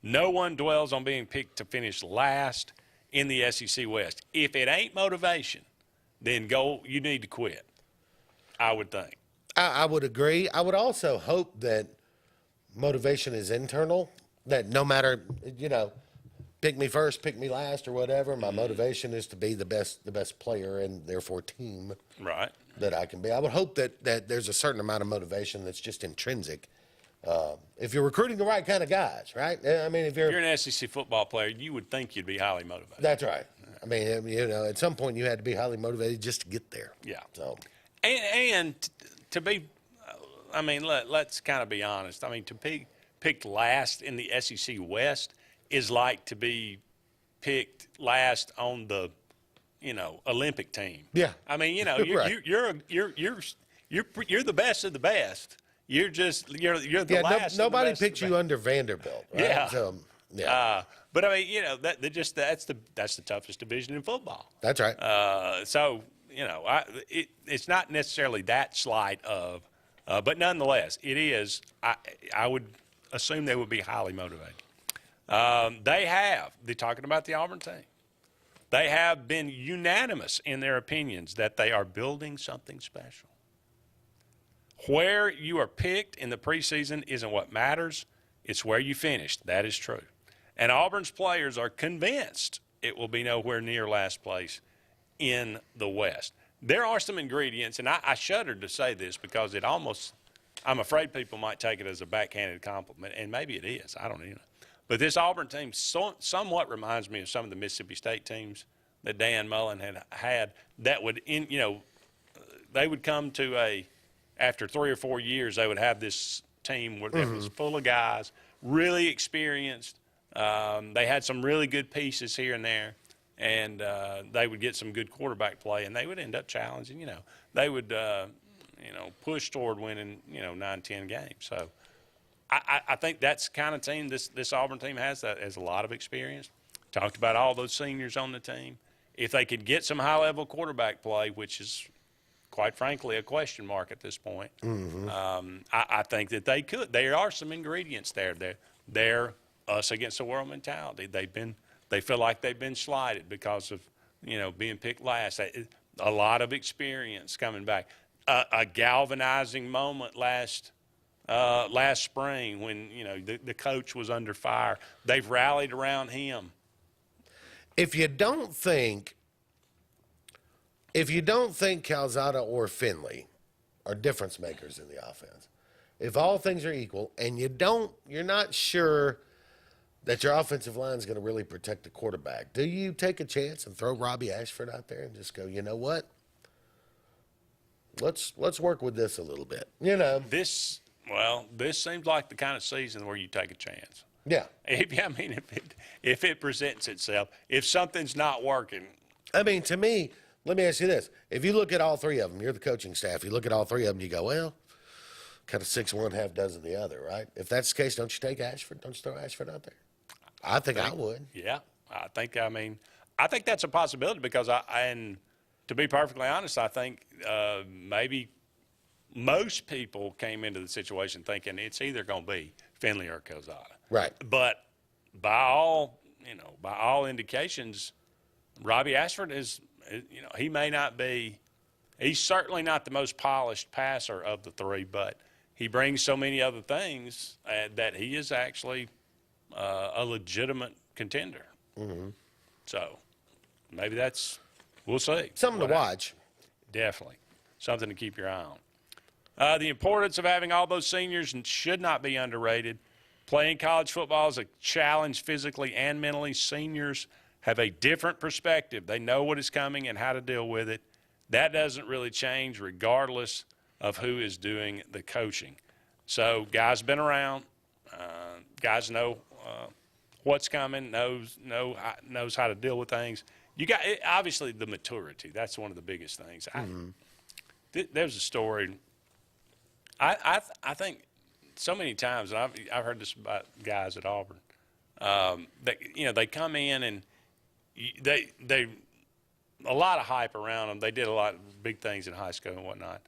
no one dwells on being picked to finish last in the SEC West. If it ain't motivation, then you need to quit, I would think. I would agree. I would also hope that motivation is internal, that no matter, pick me first, pick me last, or whatever, my motivation is to be the best player and therefore team right. that I can be. I would hope that there's a certain amount of motivation that's just intrinsic. If you're recruiting the right kind of guys, right? I mean, if you're an SEC football player, you would think you'd be highly motivated. That's right. I mean, at some point you had to be highly motivated just to get there. Yeah. So, and to be, let's kind of be honest. I mean, to be picked last in the SEC West is like to be picked last on the, Olympic team. Yeah. I mean, Right. you're the best of the best. You're the last. Nobody picked you under Vanderbilt. Right? Yeah. So, yeah. But I mean, that's the toughest division in football. That's right. It's not necessarily that slight of, but nonetheless, it is. I would assume they would be highly motivated. They're talking about the Auburn team. They have been unanimous in their opinions that they are building something special. Where you are picked in the preseason isn't what matters. It's where you finished. That is true. And Auburn's players are convinced it will be nowhere near last place in the West. There are some ingredients, and I shudder to say this because I'm afraid people might take it as a backhanded compliment, and maybe it is. I don't know. But this Auburn team somewhat reminds me of some of the Mississippi State teams that Dan Mullen had that would, they would come to after 3 or 4 years, they would have this team where it was full of guys, really experienced. They had some really good pieces here and there, and they would get some good quarterback play, and they would end up challenging. They would, push toward winning, 9-10 games. So I think that's the kind of team this Auburn team has a lot of experience. Talked about all those seniors on the team. If they could get some high-level quarterback play, which is – quite frankly, a question mark at this point. I think that they could. There are some ingredients there. They're us against the world mentality. They feel like they've been slighted because of being picked last. A lot of experience coming back. A galvanizing moment last spring when the coach was under fire. They've rallied around him. If you don't think Calzada or Finley are difference makers in the offense, if all things are equal and you're not sure that your offensive line is going to really protect the quarterback, do you take a chance and throw Robbie Ashford out there and just go, you know what? Let's work with this a little bit. This seems like the kind of season where you take a chance. Yeah. If it presents itself, if something's not working. I mean, to me, let me ask you this. If you look at all 3 of them, you're the coaching staff, you look at all 3 of them, you go, well, kind of 6-1, half dozen the other, right? If that's the case, don't you take Ashford? Don't you throw Ashford out there? I think I would. Yeah, I think that's a possibility because and to be perfectly honest, I think maybe most people came into the situation thinking it's either going to be Finley or Calzada. Right. But by all indications, Robbie Ashford is, he may not be, he's certainly not the most polished passer of the three, but he brings so many other things that he is actually a legitimate contender. Mm-hmm. So maybe we'll see. Something to watch. Definitely. Something to keep your eye on. The importance of having all those seniors should not be underrated. Playing college football is a challenge physically and mentally. Seniors have a different perspective. They know what is coming and how to deal with it. That doesn't really change regardless of who is doing the coaching. So guys been around. Guys know what's coming, knows how to deal with things. You got obviously the maturity. That's one of the biggest things. There's a story. I think so many times, and I've heard this about guys at Auburn. They come in and they a lot of hype around them. They did a lot of big things in high school and whatnot.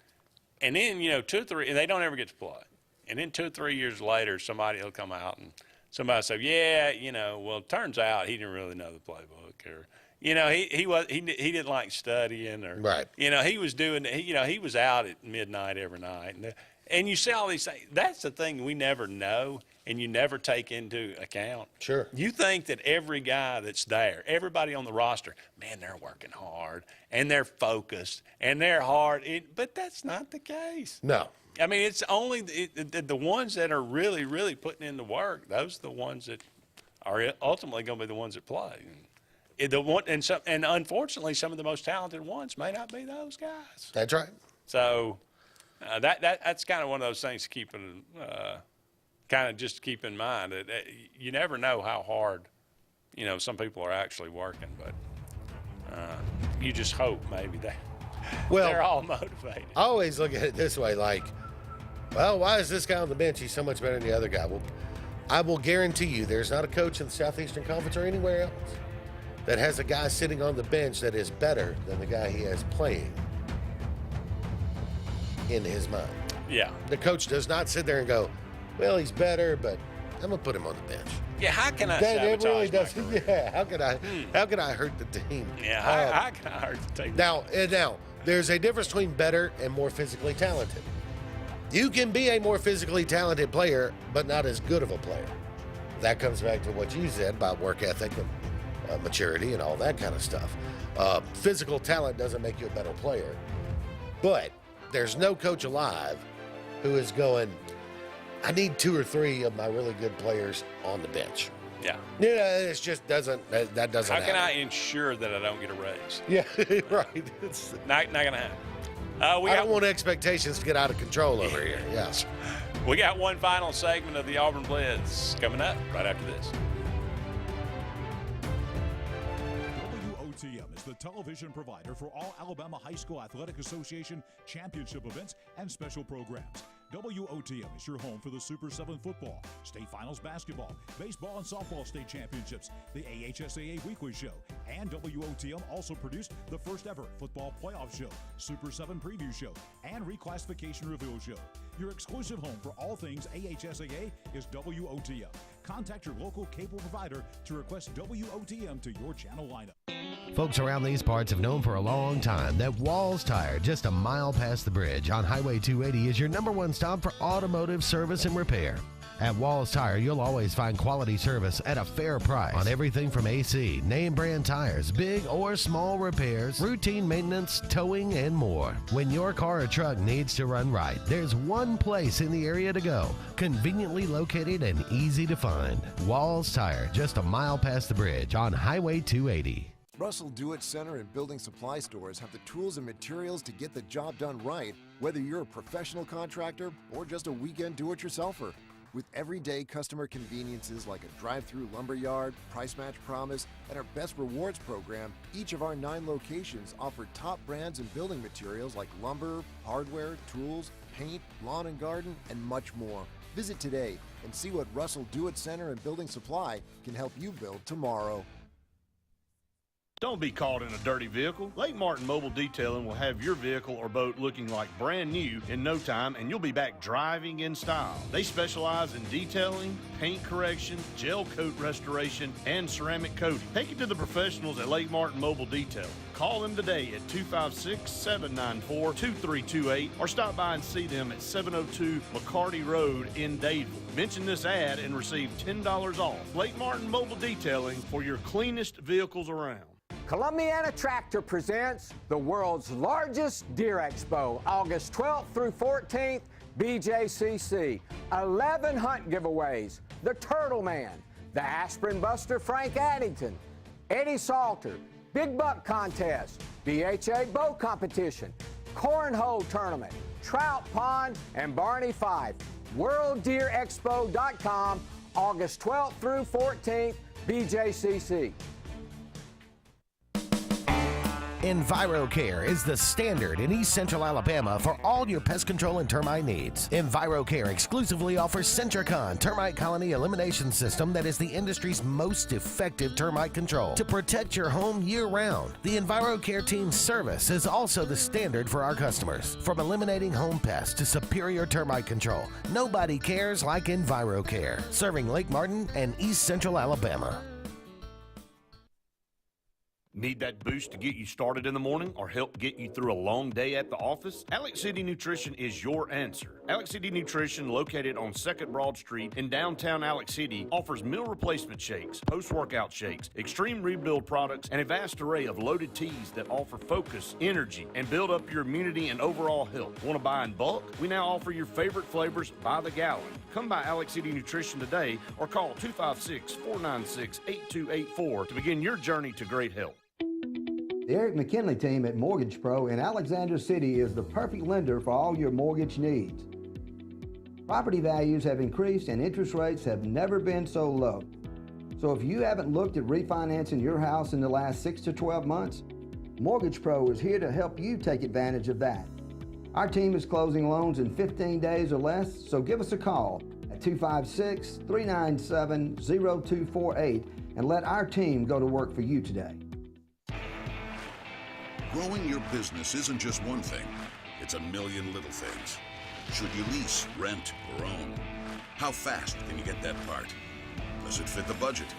And then 2 or 3, and they don't ever get to play. And then 2 or 3 years later, somebody will come out and somebody say, well, it turns out he didn't really know the playbook, or he didn't like studying, or right. He was doing he was out at midnight every night, and you see all these things. That's the thing we never know, and you never take into account. Sure. You think that every guy that's there, everybody on the roster, man, they're working hard and they're focused and they're hard, but that's not the case. No. I mean, it's only the ones that are really, really putting in the work. Those are the ones that are ultimately going to be the ones that play. And unfortunately, some of the most talented ones may not be those guys. That's right. So that's kind of one of those things to keep in mind. That you never know how hard some people are actually working, but you just hope maybe they're all motivated. I always look at it this way, like, well, why is this guy on the bench? He's so much better than the other guy. Well, I will guarantee you there's not a coach in the Southeastern Conference or anywhere else that has a guy sitting on the bench that is better than the guy he has playing in his mind. Yeah. The coach does not sit there and go, well, he's better, but I'm going to put him on the bench. Yeah, how can I that sabotage really does, my career? Yeah, how can I hurt the team? Yeah, how can I hurt the team? Now, there's a difference between better and more physically talented. You can be a more physically talented player, but not as good of a player. That comes back to what you said about work ethic and maturity and all that kind of stuff. Physical talent doesn't make you a better player. But there's no coach alive who is going, I need 2 or 3 of my really good players on the bench. Yeah. It just doesn't, that doesn't happen. How can I happen. ensure that I don't get a raise? Yeah, right. It's not going to happen. I don't want expectations to get out of control over here. Yes. We got one final segment of the Auburn Blitz coming up right after this. WOTM is the television provider for all Alabama High School Athletic Association championship events and special programs. WOTM is your home for the Super 7 football, state finals basketball, baseball and softball state championships, the AHSAA weekly show, and WOTM also produced the first ever football playoff show, Super 7 preview show, and reclassification reveal show. Your exclusive home for all things AHSAA is WOTM. Contact your local cable provider to request WOTM to your channel lineup. Folks around these parts have known for a long time that Walls Tire, just a mile past the bridge on Highway 280, is your #1 stop for automotive service and repair. At Walls Tire, you'll always find quality service at a fair price on everything from AC, name brand tires, big or small repairs, routine maintenance, towing, and more. When your car or truck needs to run right, there's one place in the area to go, conveniently located and easy to find. Walls Tire, just a mile past the bridge on Highway 280. Russell Do-It Center and building supply stores have the tools and materials to get the job done right, whether you're a professional contractor or just a weekend do-it-yourselfer. With everyday customer conveniences like a drive-through lumberyard, price match promise, and our best rewards program, each of our 9 locations offer top brands and building materials like lumber, hardware, tools, paint, lawn and garden, and much more. Visit today and see what Russell Do-It Center and Building Supply can help you build tomorrow. Don't be caught in a dirty vehicle. Lake Martin Mobile Detailing will have your vehicle or boat looking like brand new in no time, and you'll be back driving in style. They specialize in detailing, paint correction, gel coat restoration, and ceramic coating. Take it to the professionals at Lake Martin Mobile Detailing. Call them today at 256-794-2328 or stop by and see them at 702 McCarty Road in Dadeville. Mention this ad and receive $10 off. Lake Martin Mobile Detailing for your cleanest vehicles around. Columbiana Tractor presents the world's largest deer expo, August 12th through 14th, BJCC. 11 hunt giveaways, the Turtle Man, the Aspirin Buster Frank Addington, Eddie Salter, Big Buck Contest, BHA Bow Competition, Cornhole Tournament, Trout Pond, and Barney Fife. WorldDeerExpo.com, August 12th through 14th, BJCC. EnviroCare is the standard in East Central Alabama for all your pest control and termite needs. EnviroCare exclusively offers Sentricon termite colony elimination system that is the industry's most effective termite control to protect your home year-round. The EnviroCare team's service is also the standard for our customers. From eliminating home pests to superior termite control, nobody cares like EnviroCare, serving Lake Martin and East Central Alabama. Need that boost to get you started in the morning or help get you through a long day at the office? Alex City Nutrition is your answer. Alex City Nutrition, located on 2nd Broad Street in downtown Alex City, offers meal replacement shakes, post-workout shakes, extreme rebuild products, and a vast array of loaded teas that offer focus, energy, and build up your immunity and overall health. Want to buy in bulk? We now offer your favorite flavors by the gallon. Come by Alex City Nutrition today or call 256-496-8284 to begin your journey to great health. The Eric McKinley team at Mortgage Pro in Alexander City is the perfect lender for all your mortgage needs. Property values have increased and interest rates have never been so low. So if you haven't looked at refinancing your house in the last 6 to 12 months, Mortgage Pro is here to help you take advantage of that. Our team is closing loans in 15 days or less, so give us a call at 256-397-0248 and let our team go to work for you today. Growing your business isn't just one thing, it's a million little things. Should you lease, rent, or own? How fast can you get that part? Does it fit the budget?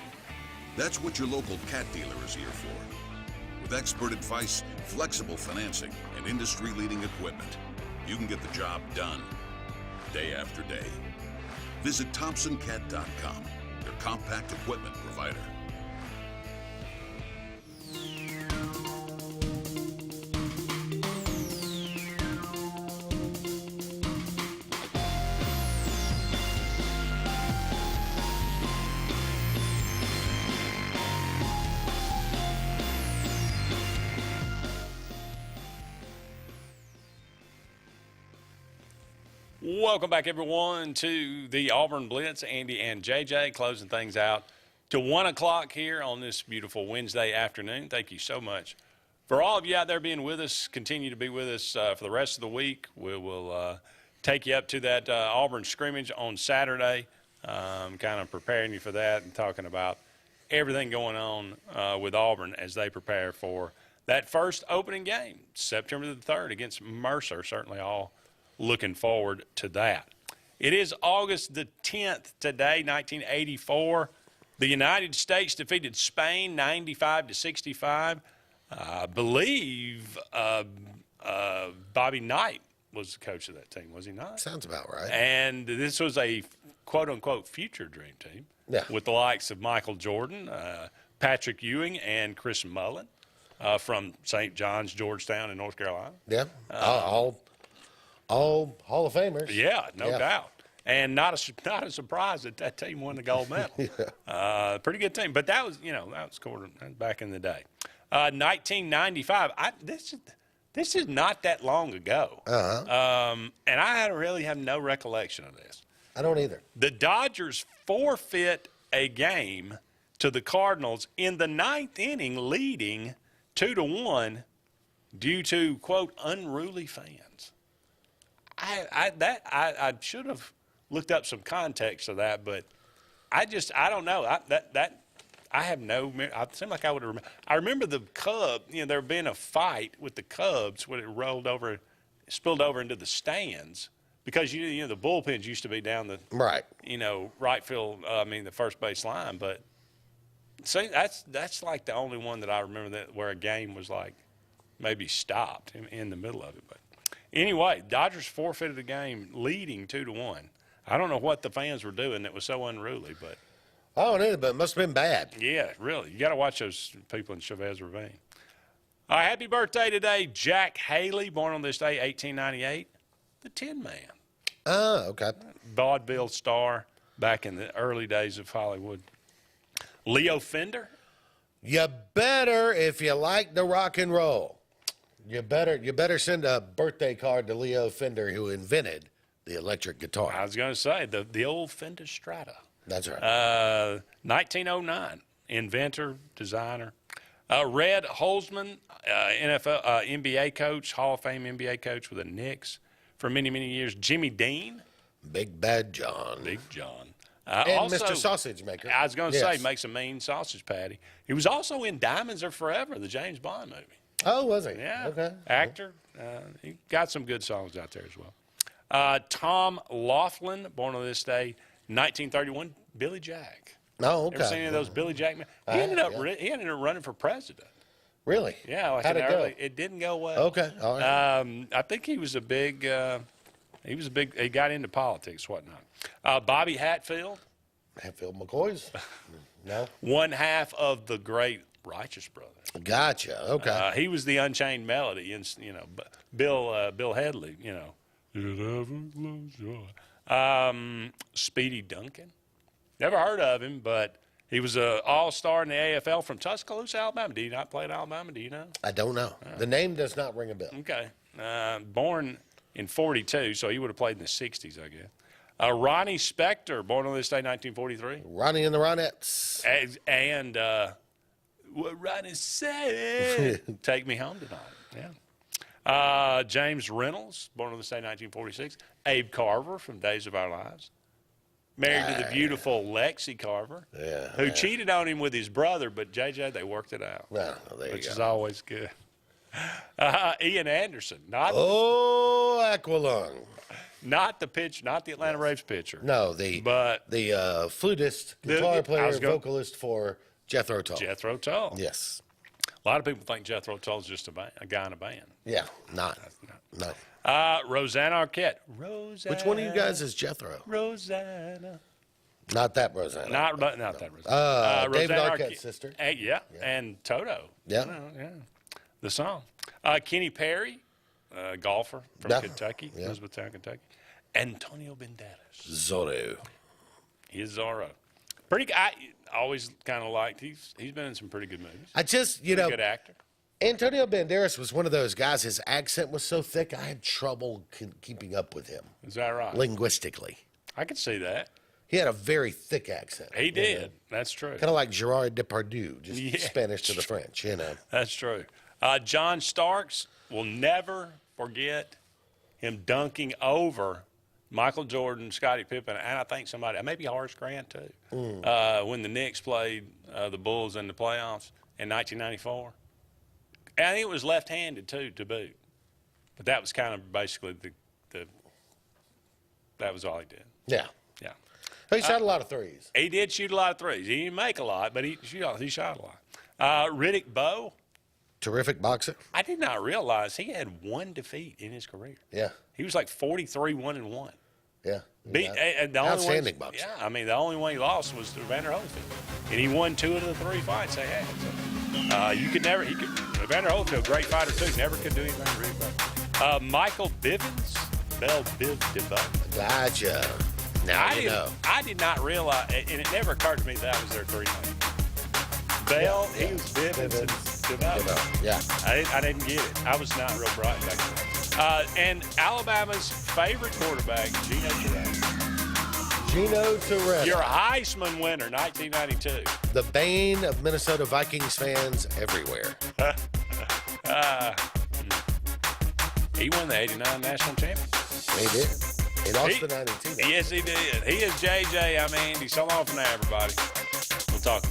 That's what your local cat dealer is here for. With expert advice, flexible financing, and industry-leading equipment, you can get the job done, day after day. Visit ThompsonCat.com, your compact equipment provider. Welcome back, everyone, to the Auburn Blitz. Andy and JJ closing things out to 1 o'clock here on this beautiful Wednesday afternoon. Thank you so much for all of you out there being with us. Continue to be with us for the rest of the week. We will take you up to that Auburn scrimmage on Saturday, kind of preparing you for that and talking about everything going on with Auburn as they prepare for that first opening game, September the 3rd against Mercer. Certainly all looking forward to that. It is August the 10th today, 1984. The United States defeated Spain 95-65. I believe Bobby Knight was the coach of that team, was he not? Sounds about right. And this was a quote-unquote future dream team with the likes of Michael Jordan, Patrick Ewing, and Chris Mullen from St. John's, Georgetown in North Carolina. Yeah, all Hall of Famers. Yeah, no doubt. And not a surprise that that team won the gold medal. Pretty good team. But that was, that was back in the day. 1995. This is not that long ago. And I really have no recollection of this. I don't either. The Dodgers forfeit a game to the Cardinals in the 9th inning, leading 2-1 due to, quote, unruly fans. I should have looked up some context of that, but I don't know. I have no. I seem like I would remember. I remember the Cubs. There being a fight with the Cubs when it spilled over into the stands because the bullpens used to be down the right field. The first base line. But see, that's like the only one that I remember where a game was like maybe stopped in the middle of it. But anyway, Dodgers forfeited the game, leading 2-1. I don't know what the fans were doing that was so unruly, but. I don't know, but it must have been bad. Yeah, really. You got to watch those people in Chavez Ravine. Happy birthday today, Jack Haley, born on this day, 1898. The Tin Man. Oh, okay. Vaudeville star back in the early days of Hollywood. Leo Fender. You better, if you like the rock and roll, you better send a birthday card to Leo Fender, who invented the electric guitar. I was going to say, the old Fender Strata. That's right. 1909, inventor, designer. Red Holzman, NFL, NBA coach, Hall of Fame NBA coach with the Knicks for many, many years. Jimmy Dean. Big Bad John. Big John. And also, Mr. Sausage Maker. I was going to say, makes a mean sausage patty. He was also in Diamonds Are Forever, the James Bond movie. Oh, was he? Yeah. Okay. Actor. He got some good songs out there as well. Tom Laughlin, born on this day, 1931, Billy Jack. Oh, okay. Ever seen any of those Billy Jack men? He ended up running for president. Really? Yeah. How'd it go? It didn't go well. Okay. All right. I think he was a big. He got into politics, whatnot. Bobby Hatfield. Hatfield McCoy's. No. One half of the great Righteous Brothers. Gotcha. Okay. He was the Unchained Melody, and Bill Headley. Speedy Duncan. Never heard of him, but he was an all-star in the AFL from Tuscaloosa, Alabama. Did he not play at Alabama? Do you know? I don't know. The name does not ring a bell. Okay. Born in 42, so he would have played in the 60s, I guess. Ronnie Spector, born on this day, 1943. Ronnie and the Ronettes. And what Ronnie said, Take Me Home Tonight. Yeah. James Reynolds, born on this day, 1946. Abe Carver from Days of Our Lives. Married to the beautiful Lexi Carver, who cheated on him with his brother, but JJ, they worked it out. Well, there you go. Which is always good. Ian Anderson. Aqualung. Not the pitcher, not the Atlanta Braves pitcher. No, the flutist, guitar player, vocalist for Jethro Tull. Jethro Tull. Yes. A lot of people think Jethro Tull is just a guy in a band. Yeah, not. No. Rosanna Arquette. Which one of you guys is Jethro? Rosanna. Not that Rosanna. Not that Rosanna. David Rosanna Arquette's sister. And Toto. Yeah. The song. Kenny Perry, golfer from Kentucky, Elizabethtown, Kentucky. Antonio Banderas. Zorro. He's Zorro. I always kind of liked. He's been in some pretty good movies. Good actor. Antonio Banderas was one of those guys. His accent was so thick, I had trouble keeping up with him. Is that right? Linguistically, I could see that. He had a very thick accent. He did. That's true. Kind of like Gerard Depardieu, just Spanish to the French. That's true. John Starks will never forget him dunking over Michael Jordan, Scottie Pippen, and I think maybe Horace Grant too, when the Knicks played the Bulls in the playoffs in 1994. And I think it was left-handed too, to boot. But that was kind of basically that was all he did. Yeah. Yeah. He shot a lot of threes. He did shoot a lot of threes. He didn't make a lot, but he shot a lot. Riddick Bowe. Terrific boxer. I did not realize he had one defeat in his career. Yeah. He was like 43-1-1. Yeah. Outstanding boxer. Yeah, the only one he lost was to Evander Holyfield. And he won 2 of the 3 fights they had. So, Evander Holyfield, great fighter too, never could do anything really bad. Michael Bivens. Bell Biv DeVoe. Gotcha. Now you know. I did not realize, and it never occurred to me that was their 3 names. Bell, he was Bivens and DeVoe. Yeah. I didn't get it. I was not real bright back then. And Alabama's favorite quarterback, Gino Turetta. Gino Turetta. Your Heisman winner, 1992. The bane of Minnesota Vikings fans everywhere. He won the '89 national championship. He did. He lost the 92. Yes, he did. He is JJ. I'm Andy. So long for now, everybody. We'll talk.